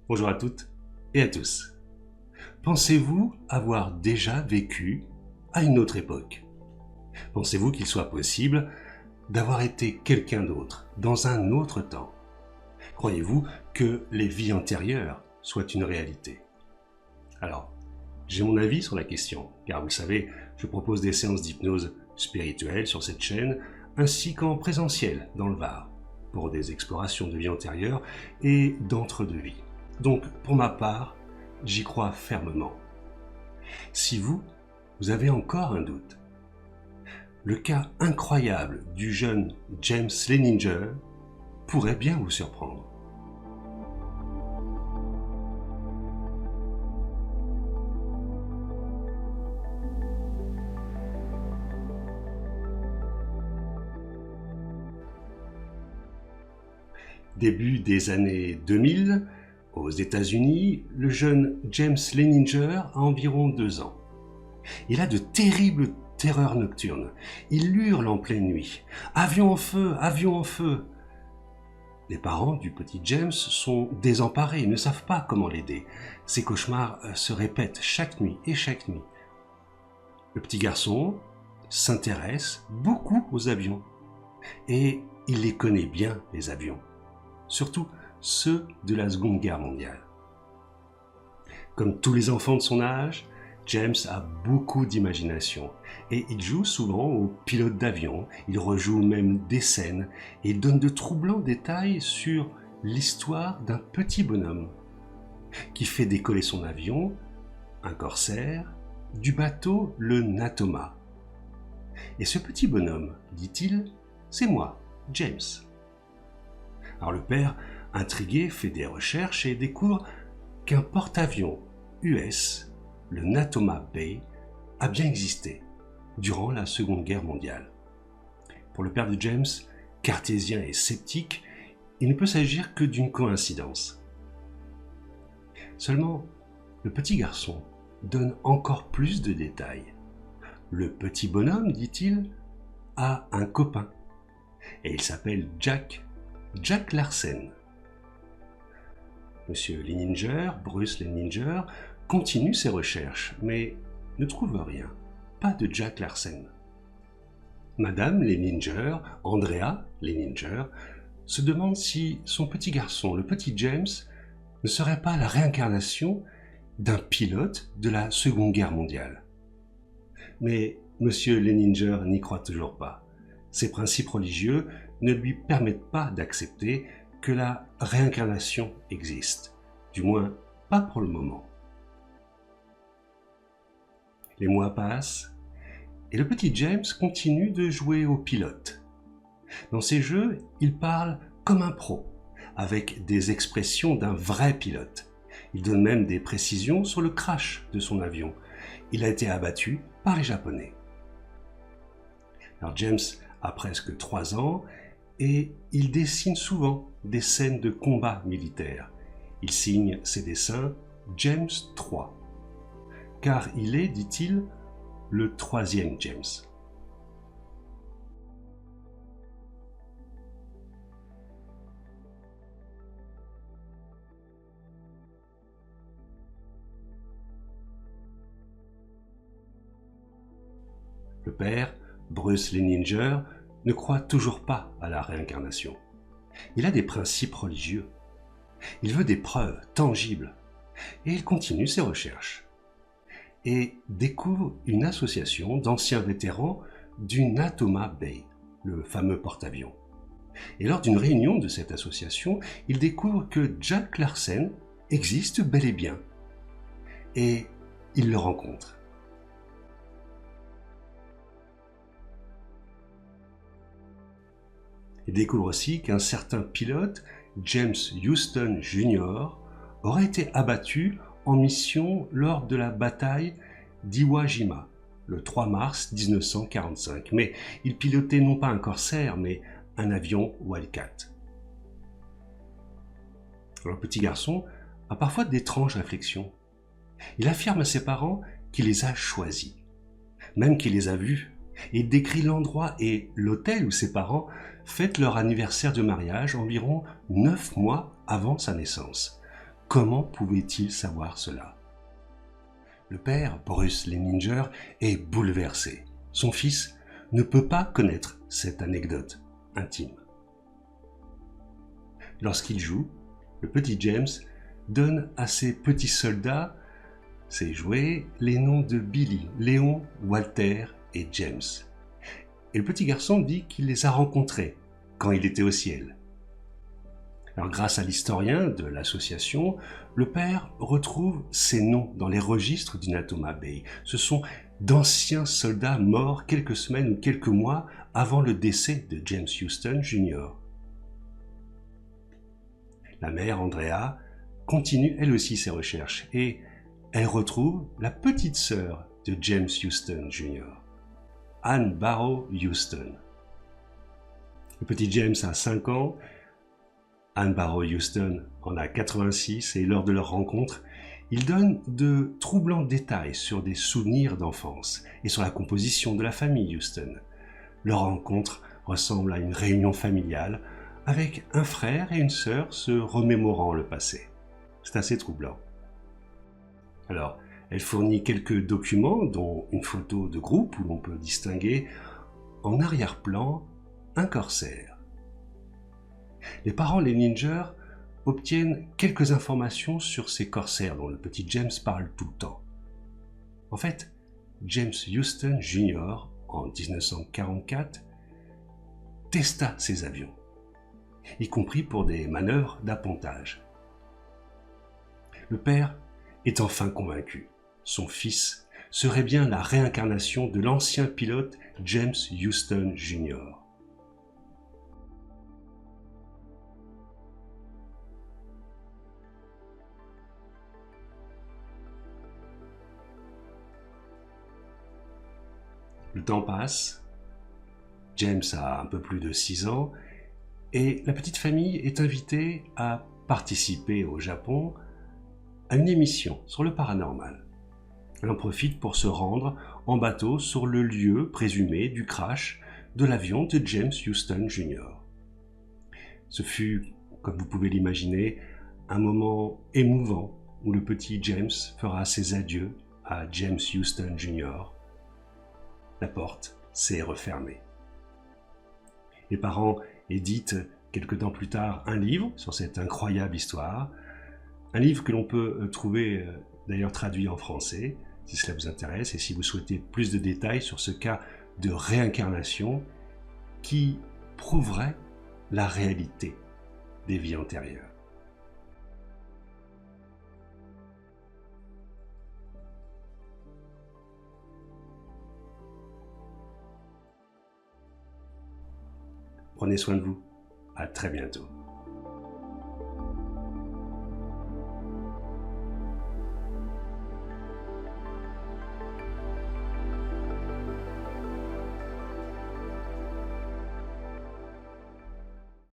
Bonjour à toutes et à tous. Pensez-vous avoir déjà vécu à une autre époque? Pensez-vous qu'il soit possible d'avoir été quelqu'un d'autre dans un autre temps? Croyez-vous que les vies antérieures soient une réalité? Alors, j'ai mon avis sur la question, car vous le savez, je propose des séances d'hypnose spirituelle sur cette chaîne, ainsi qu'en présentiel dans le Var, pour des explorations de vie antérieure et d'entre-deux-vies. Donc, pour ma part, j'y crois fermement. Si vous avez encore un doute, le cas incroyable du jeune James Leininger pourrait bien vous surprendre. Début des années 2000, aux États-Unis, le jeune James Leininger a environ 2 ans. Il a de terribles terreurs nocturnes. Il hurle en pleine nuit. « Avion en feu! Avion en feu !» Les parents du petit James sont désemparés, ils ne savent pas comment l'aider. Ces cauchemars se répètent chaque nuit et chaque nuit. Le petit garçon s'intéresse beaucoup aux avions. Et il les connaît bien, les avions. Surtout ceux de la Seconde Guerre mondiale. Comme tous les enfants de son âge, James a beaucoup d'imagination et il joue souvent au pilote d'avion, il rejoue même des scènes et donne de troublants détails sur l'histoire d'un petit bonhomme qui fait décoller son avion, un corsaire, du bateau le Natoma. Et ce petit bonhomme, dit-il, c'est moi, James. Alors le père, intrigué, fait des recherches et découvre qu'un porte-avions US, le Natoma Bay, a bien existé durant la Seconde Guerre mondiale. Pour le père de James, cartésien et sceptique, il ne peut s'agir que d'une coïncidence. Seulement, le petit garçon donne encore plus de détails. Le petit bonhomme, dit-il, a un copain et il s'appelle Jack Larsen. Monsieur Leininger, Bruce Leininger, continue ses recherches, mais ne trouve rien, pas de Jack Larsen. Madame Leininger, Andrea Leininger, se demande si son petit garçon, le petit James, ne serait pas la réincarnation d'un pilote de la Seconde Guerre mondiale. Mais Monsieur Leininger n'y croit toujours pas. Ses principes religieux ne lui permettent pas d'accepter que la réincarnation existe, du moins pas pour le moment. Les mois passent et le petit James continue de jouer au pilote. Dans ses jeux, il parle comme un pro, avec des expressions d'un vrai pilote. Il donne même des précisions sur le crash de son avion. Il a été abattu par les Japonais. Alors James a presque 3 ans et il dessine souvent des scènes de combat militaire. Il signe ses dessins James III, car il est, dit-il, le 3e James. Le père, Bruce Leininger, ne croit toujours pas à la réincarnation. Il a des principes religieux. Il veut des preuves tangibles. Et il continue ses recherches. Et découvre une association d'anciens vétérans du Natoma Bay, le fameux porte-avions. Et lors d'une réunion de cette association, il découvre que Jack Larsen existe bel et bien. Et il le rencontre. Il découvre aussi qu'un certain pilote, James Houston Jr., aurait été abattu en mission lors de la bataille d'Iwo Jima, le 3 mars 1945. Mais il pilotait non pas un corsaire, mais un avion Wildcat. Alors, le petit garçon a parfois d'étranges réflexions. Il affirme à ses parents qu'il les a choisis, même qu'il les a vus, et décrit l'endroit et l'hôtel où ses parents fêtent leur anniversaire de mariage environ 9 mois avant sa naissance. Comment pouvait-il savoir cela? Le père, Bruce Leininger, est bouleversé. Son fils ne peut pas connaître cette anecdote intime. Lorsqu'il joue, le petit James donne à ses petits soldats, ses jouets, les noms de Billy, Léon, Walter et James. Et le petit garçon dit qu'il les a rencontrés quand il était au ciel. Alors, grâce à l'historien de l'association, le père retrouve ces noms dans les registres du Natoma Bay. Ce sont d'anciens soldats morts quelques semaines ou quelques mois avant le décès de James Houston Jr. La mère, Andrea, continue elle aussi ses recherches et elle retrouve la petite sœur de James Houston Jr., Anne Barrow Houston. Le petit James a 5 ans, Anne Barrow Houston en a 86 et lors de leur rencontre, ils donnent de troublants détails sur des souvenirs d'enfance et sur la composition de la famille Houston. Leur rencontre ressemble à une réunion familiale avec un frère et une sœur se remémorant le passé. C'est assez troublant. Alors, elle fournit quelques documents, dont une photo de groupe où l'on peut distinguer en arrière-plan un corsaire. Les parents Leininger obtiennent quelques informations sur ces corsaires dont le petit James parle tout le temps. En fait, James Houston Jr., en 1944, testa ces avions, y compris pour des manœuvres d'appontage. Le père est enfin convaincu. Son fils serait bien la réincarnation de l'ancien pilote James Houston Jr. Le temps passe, James a un peu plus de 6 ans, et la petite famille est invitée à participer au Japon à une émission sur le paranormal. Elle en profite pour se rendre en bateau sur le lieu présumé du crash de l'avion de James Houston Jr. Ce fut, comme vous pouvez l'imaginer, un moment émouvant où le petit James fera ses adieux à James Houston Jr. La porte s'est refermée. Les parents éditent quelque temps plus tard un livre sur cette incroyable histoire, un livre que l'on peut trouver d'ailleurs traduit en français, si cela vous intéresse, et si vous souhaitez plus de détails sur ce cas de réincarnation qui prouverait la réalité des vies antérieures. Prenez soin de vous. À très bientôt.